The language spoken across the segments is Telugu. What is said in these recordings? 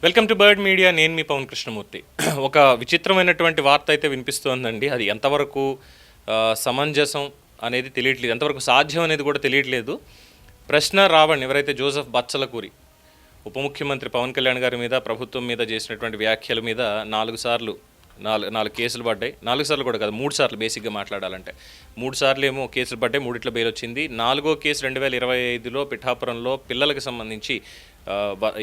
Welcome to bird media. నేను మీ పవన్ కృష్ణమూర్తి. ఒక విచిత్రమైనటువంటి వార్త అయితే వినిపిస్తోందండి. అది ఎంతవరకు సమంజసం అనేది తెలియట్లేదు, ఎంతవరకు సాధ్యం అనేది కూడా తెలియట్లేదు. ప్రశ్న రావణ్ ఎవరైతే జోసెఫ్ బచ్చలకూరి ఉప ముఖ్యమంత్రి పవన్ కళ్యాణ్ గారి మీద, ప్రభుత్వం మీద చేసినటువంటి వ్యాఖ్యల మీద 4 కేసులు పడ్డాయి. 4 సార్లు కూడా కాదు, 3 సార్లు బేసిక్గా మాట్లాడాలంటే 3 సార్లు ఏమో కేసులు పడ్డాయి, 3 బెయిల్ వచ్చింది. 4వ కేసు 2025లో పిఠాపురంలో పిల్లలకు సంబంధించి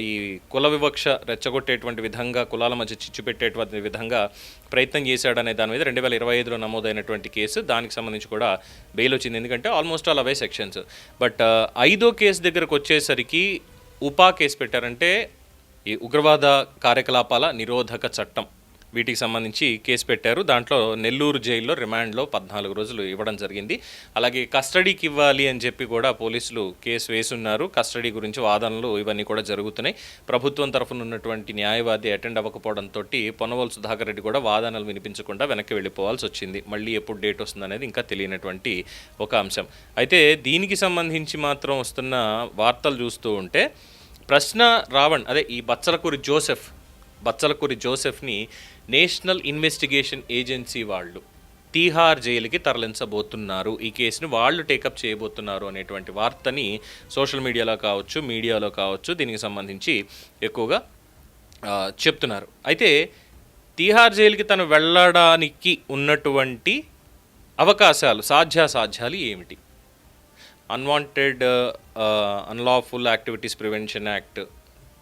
ఈ కుల వివక్ష రెచ్చగొట్టేటువంటి విధంగా, కులాల మధ్య చిచ్చు పెట్టేటువంటి విధంగా ప్రయత్నం చేశాడనే దాని మీద 2025లో నమోదైనటువంటి కేసు. దానికి సంబంధించి కూడా బెయిల్ వచ్చింది, ఎందుకంటే almost all away sections. But 5వ కేసు దగ్గరకు వచ్చేసరికి ఉపా కేసు పెట్టారంటే ఈ ఉగ్రవాద కార్యకలాపాల నిరోధక చట్టం, వీటికి సంబంధించి కేసు పెట్టారు. దాంట్లో నెల్లూరు జైల్లో రిమాండ్లో 14 రోజులు ఇవ్వడం జరిగింది. అలాగే కస్టడీకి ఇవ్వాలి అని చెప్పి కూడా పోలీసులు కేసు వేసున్నారు. కస్టడీ గురించి వాదనలు ఇవన్నీ కూడా జరుగుతున్నాయి. ప్రభుత్వం తరఫున ఉన్నటువంటి న్యాయవాది అటెండ్ అవ్వకపోవడంతో పొన్నవోలు సుధాకర్ రెడ్డి కూడా వాదనలు వినిపించకుండా వెనక్కి వెళ్ళిపోవాల్సి వచ్చింది. మళ్ళీ ఎప్పుడు డేట్ వస్తుందనేది ఇంకా తెలియనటువంటి ఒక అంశం. అయితే దీనికి సంబంధించి మాత్రం వస్తున్న వార్తలు చూస్తూ ఉంటే ప్రశ్న రావణ్, అదే ఈ బచ్చలకూరి జోసెఫ్ని నేషనల్ ఇన్వెస్టిగేషన్ ఏజెన్సీ వాళ్ళు తీహార్ జైలుకి తరలించబోతున్నారు. ఈ కేసుని వాళ్ళు టేకప్ చేయబోతున్నారు అనేటువంటి వార్తని సోషల్ మీడియాలో కావచ్చు, మీడియాలో కావచ్చు, దీనికి సంబంధించి ఎక్కువగా చెప్తున్నారు. అయితే తీహార్ జైలుకి తను వెళ్ళడానికి ఉన్నటువంటి అవకాశాలు, సాధ్యాసాధ్యాలు ఏమిటి? Unwanted unlawful activities prevention act,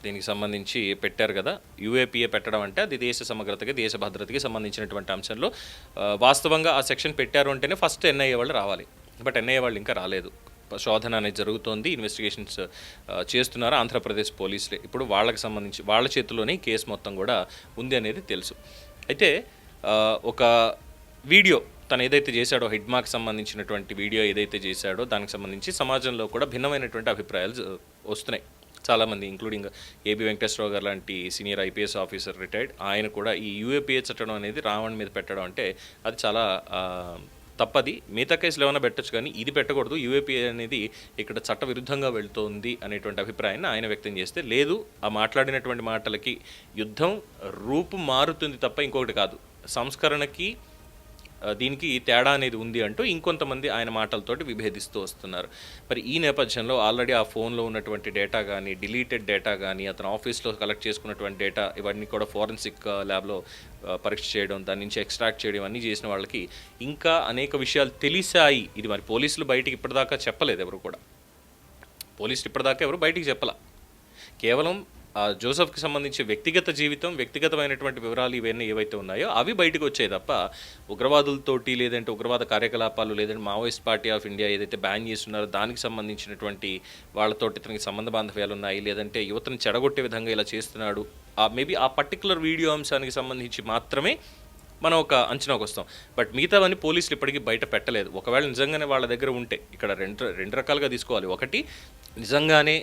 దీనికి సంబంధించి పెట్టారు కదా. యూఏపీఏ పెట్టడం అంటే అది దేశ సమగ్రతకి, దేశ భద్రతకి సంబంధించినటువంటి అంశంలో వాస్తవంగా ఆ సెక్షన్ పెట్టారు అంటేనే ఫస్ట్ ఎన్ఐఏ వాళ్ళు రావాలి. బట్ ఎన్ఐఏ వాళ్ళు ఇంకా రాలేదు. శోధన అనేది జరుగుతోంది, ఇన్వెస్టిగేషన్స్ చేస్తున్నారు ఆంధ్రప్రదేశ్ పోలీసులే. ఇప్పుడు వాళ్ళకి సంబంధించి వాళ్ళ చేతుల్లోనే కేసు మొత్తం కూడా ఉంది అనేది తెలుసు. అయితే ఒక వీడియో తను ఏదైతే చేశాడో, హిడ్ మార్క్ సంబంధించినటువంటి వీడియో ఏదైతే చేశాడో దానికి సంబంధించి సమాజంలో కూడా భిన్నమైనటువంటి అభిప్రాయాలు వస్తున్నాయి. చాలామంది, ఇంక్లూడింగ్ ఏబి వెంకటేశ్వరరావు గారు లాంటి సీనియర్ ఐపీఎస్ ఆఫీసర్ రిటైర్డ్, ఆయన కూడా ఈ యూఏపీఏ చట్టడం అనేది రావణ్ మీద పెట్టడం అంటే అది చాలా తప్పది. మిగతా కేసులు ఏమైనా పెట్టచ్చు, కానీ ఇది పెట్టకూడదు. యూఏపీఏ అనేది ఇక్కడ చట్ట విరుద్ధంగా వెళుతోంది అనేటువంటి అభిప్రాయాన్ని ఆయన వ్యక్తం చేస్తే, లేదు, ఆ మాట్లాడినటువంటి మాటలకి యుద్ధం రూపు మారుతుంది తప్ప ఇంకొకటి కాదు, సంస్కరణకి దీనికి తేడా అనేది ఉంది అంటూ ఇంకొంతమంది ఆయన మాటలతోటి విభేదిస్తూ వస్తున్నారు. మరి ఈ నేపథ్యంలో ఆల్రెడీ ఆ ఫోన్లో ఉన్నటువంటి డేటా కానీ, డిలీటెడ్ డేటా కానీ, అతను ఆఫీస్లో కలెక్ట్ చేసుకున్నటువంటి డేటా, ఇవన్నీ కూడా ఫోరెన్సిక్ ల్యాబ్లో పరీక్ష చేయడం, దాని నుంచి ఎక్స్ట్రాక్ట్ చేయడం, అన్నీ చేసిన వాళ్ళకి ఇంకా అనేక విషయాలు తెలిసాయి. ఇది మరి పోలీసులు బయటికి ఇప్పటిదాకా చెప్పలేదు, ఎవరు కూడా పోలీసులు ఇప్పటిదాకా ఎవరు బయటికి చెప్పాల. కేవలం జోసెఫ్కి సంబంధించి వ్యక్తిగత జీవితం, వ్యక్తిగతమైనటువంటి వివరాలు ఇవన్నీ ఏవైతే ఉన్నాయో అవి బయటకు వచ్చాయి తప్ప ఉగ్రవాదులతోటి, లేదంటే ఉగ్రవాద కార్యకలాపాలు, లేదంటే మావోయిస్ట్ పార్టీ ఆఫ్ ఇండియా ఏదైతే బ్యాన్ చేస్తున్నారో దానికి సంబంధించినటువంటి వాళ్ళతోటి ఇతనికి సంబంధ బాంధవ్యాలు ఉన్నాయి, లేదంటే యువతను చెడగొట్టే విధంగా ఇలా చేస్తున్నాడు, మేబీ ఆ పర్టికులర్ వీడియో అంశానికి సంబంధించి మాత్రమే మనం ఒక అంచనాకు వస్తాం. బట్ మిగతావన్నీ పోలీసులు ఇప్పటికీ బయట పెట్టలేదు. ఒకవేళ నిజంగానే వాళ్ళ దగ్గర ఉంటే ఇక్కడ రెండు రకాలుగా తీసుకోవాలి. ఒకటి, నిజంగానే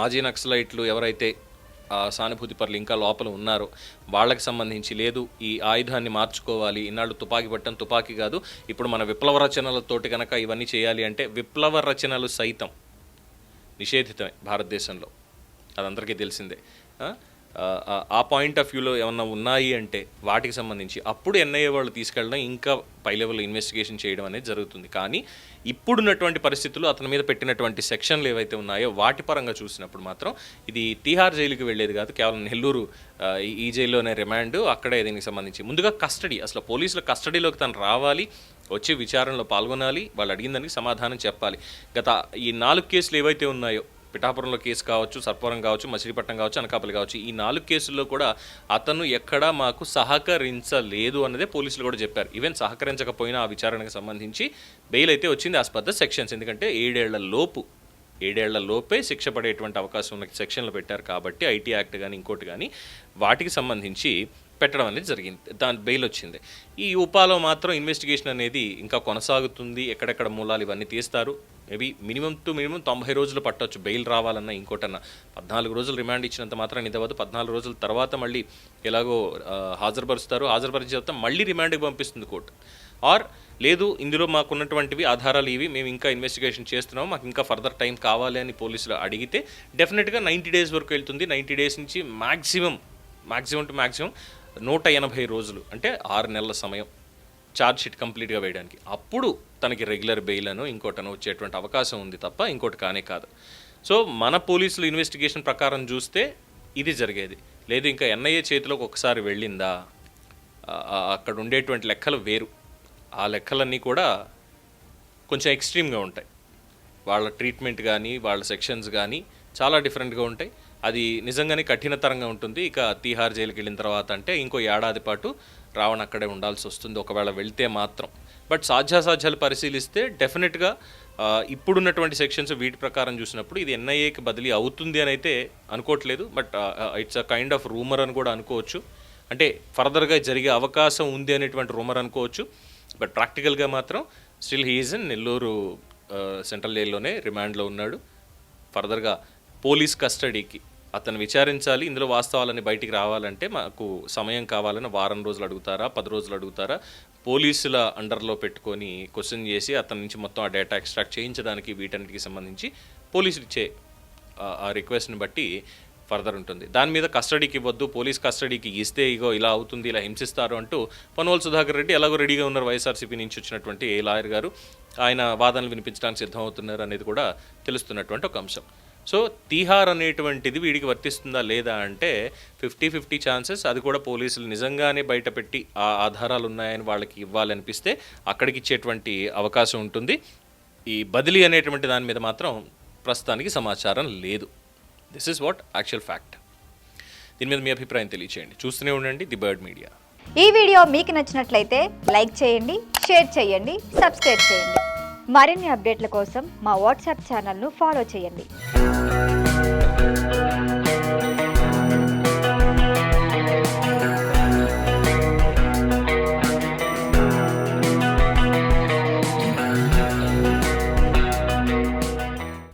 మాజీ నక్సలైట్లు ఎవరైతే సానుభూతి పరులు ఇంకా లోపల ఉన్నారో వాళ్ళకి సంబంధించి, లేదు ఈ ఆయుధాన్ని మార్చుకోవాలి, ఇన్నాళ్ళు తుపాకీ పట్టడం తుపాకీ కాదు, ఇప్పుడు మన విప్లవ రచనలతోటి కనుక ఇవన్నీ చేయాలి అంటే విప్లవ రచనలు సైతం నిషేధితమే భారతదేశంలో, అదందరికీ తెలిసిందే. ఆ పాయింట్ ఆఫ్ వ్యూలో ఏమన్నా ఉన్నాయి అంటే వాటికి సంబంధించి అప్పుడు ఎన్ఐఏ వాళ్ళు తీసుకెళ్ళడం, ఇంకా పై లెవెల్ ఇన్వెస్టిగేషన్ చేయడం అనేది జరుగుతుంది. కానీ ఇప్పుడున్నటువంటి పరిస్థితులు, అతని మీద పెట్టినటువంటి సెక్షన్లు ఏవైతే ఉన్నాయో వాటి పరంగా చూసినప్పుడు మాత్రం ఇది తీహార్ జైలుకి వెళ్ళేది కాదు, కేవలం నెల్లూరు ఈ జైల్లోనే రిమాండ్. అక్కడే దీనికి సంబంధించి ముందుగా కస్టడీ, అసలు పోలీసుల కస్టడీలోకి తను రావాలి, వచ్చి విచారణలో పాల్గొనాలి, వాళ్ళు అడిగిన దానికి సమాధానం చెప్పాలి. గత ఈ 4 కేసులు ఏవైతే ఉన్నాయో, పిఠాపురంలో కేసు కావచ్చు, సర్పవరం కావచ్చు, మచిలీపట్నం కావచ్చు, అనకాపల్లి కావచ్చు, ఈ 4 కేసుల్లో కూడా అతను ఎక్కడా మాకు సహకరించలేదు అన్నదే పోలీసులు కూడా చెప్పారు. ఈవెన్ సహకరించకపోయినా ఆ విచారణకు సంబంధించి బెయిల్ అయితే వచ్చింది యాజ్ పర్ ద సెక్షన్స్. ఎందుకంటే 7 ఏళ్ల లోపే శిక్ష పడేటువంటి అవకాశం ఉన్న సెక్షన్లు పెట్టారు కాబట్టి, ఐటీ యాక్ట్ కానీ ఇంకోటి కానీ వాటికి సంబంధించి పెట్టడం అనేది జరిగింది, దాని బెయిల్ వచ్చింది. ఈ ఉపాలో మాత్రం ఇన్వెస్టిగేషన్ అనేది ఇంకా కొనసాగుతుంది. ఎక్కడెక్కడ మూలాలు ఇవన్నీ తీస్తారు. మేబీ మినిమం 90 రోజులు పట్టవచ్చు బెయిల్ రావాలన్నా, ఇంకోటన్నా. 14 రోజులు రిమాండ్ ఇచ్చినంత మాత్రం ఇది అవ్వదు. 14 రోజుల తర్వాత మళ్ళీ ఎలాగో హాజరుపరుస్తారు, హాజరుపరిచిన తర్వాత మళ్ళీ రిమాండ్కి పంపిస్తుంది కోర్టు. ఆర్ లేదు ఇందులో మాకున్నటువంటివి ఆధారాలు ఇవి, మేము ఇంకా ఇన్వెస్టిగేషన్ చేస్తున్నాము, మాకు ఇంకా ఫర్దర్ టైం కావాలి అని పోలీసులు అడిగితే డెఫినెట్గా 90 days వరకు వెళ్తుంది. 90 days నుంచి మ్యాక్సిమం టు మ్యాక్సిమం 180 రోజులు, అంటే 6 నెలల సమయం ఛార్జ్ షీట్ కంప్లీట్గా వేయడానికి. అప్పుడు తనకి రెగ్యులర్ బెయిల్ అనో ఇంకోటనో వచ్చేటువంటి అవకాశం ఉంది తప్ప ఇంకోటి కానే కాదు. సో మన పోలీసులు ఇన్వెస్టిగేషన్ ప్రకారం చూస్తే ఇది జరిగేది. లేదు ఇంకా ఎన్ఐఏ చేతిలోకి ఒకసారి వెళ్ళిందా, అక్కడ ఉండేటువంటి లెక్కలు వేరు. ఆ లెక్కలన్నీ కూడా కొంచెం ఎక్స్ట్రీమ్గా ఉంటాయి. వాళ్ళ ట్రీట్మెంట్ కానీ వాళ్ళ సెక్షన్స్ కానీ చాలా డిఫరెంట్గా ఉంటాయి. అది నిజంగానే కఠినతరంగా ఉంటుంది. ఇక తీహార్ జైలుకి వెళ్ళిన తర్వాత అంటే ఇంకో ఏడాది పాటు రావణ్ అక్కడే ఉండాల్సి వస్తుంది ఒకవేళ వెళ్తే మాత్రం. బట్ సాధ్యాసాధ్యాలు పరిశీలిస్తే డెఫినెట్గా ఇప్పుడున్నటువంటి సెక్షన్స్ వీటి ప్రకారం చూసినప్పుడు ఇది ఎన్ఐఏకి బదిలీ అవుతుంది అని అయితే అనుకోవట్లేదు. But it's a kind of rumour అని కూడా అనుకోవచ్చు. అంటే ఫర్దర్గా జరిగే అవకాశం ఉంది అనేటువంటి రూమర్ అనుకోవచ్చు. బట్ ప్రాక్టికల్గా మాత్రం still he is in Nellore central జైల్లోనే రిమాండ్లో ఉన్నాడు. ఫర్దర్గా పోలీస్ కస్టడీకి అతను విచారించాలి. ఇందులో వాస్తవాలని బయటికి రావాలంటే మాకు సమయం కావాలని 1 వారం రోజులు అడుగుతారా, 10 రోజులు అడుగుతారా, పోలీసుల అండర్లో పెట్టుకొని క్వశ్చన్ చేసి అతని నుంచి మొత్తం ఆ డేటా ఎక్స్ట్రాక్ట్ చేయించడానికి వీటన్నిటికి సంబంధించి పోలీసులు ఇచ్చే ఆ రిక్వెస్ట్ని బట్టి ఫర్దర్ ఉంటుంది. దాని మీద కస్టడీకి ఇవ్వద్దు, పోలీస్ కస్టడీకి ఇస్తే ఇగో ఇలా అవుతుంది, ఇలా హింసిస్తారు అంటూ పొన్నవోలు సుధాకర్ రెడ్డి ఎలాగో రెడీగా ఉన్నారు. వైఎస్ఆర్సీపీ నుంచి వచ్చినటువంటి లాయర్ గారు ఆయన వాదనలు వినిపించడానికి సిద్ధమవుతున్నారు అనేది కూడా తెలుస్తున్నటువంటి ఒక అంశం. సో తీహార్ అనేటువంటిది వీడికి వర్తిస్తుందా లేదా అంటే 50-50 ఛాన్సెస్. అది కూడా పోలీసులు నిజంగానే బయటపెట్టి ఆ ఆధారాలు ఉన్నాయని వాళ్ళకి ఇవ్వాలనిపిస్తే అక్కడికి ఇచ్చేటువంటి అవకాశం ఉంటుంది. ఈ బదిలీ అనేటువంటి దాని మీద మాత్రం ప్రస్తుతానికి సమాచారం లేదు. This is what actual fact. దీని మీద మీ అభిప్రాయం తెలియచేయండి. చూస్తూనే ఉండండి ది బర్డ్ మీడియా. ఈ వీడియో మీకు నచ్చినట్లయితే లైక్ చేయండి, షేర్ చేయండి, సబ్స్క్రైబ్ చేయండి. మరిన్ని అప్డేట్ల కోసం మా వాట్సాప్ ఛానల్ను ఫాలో చేయండి.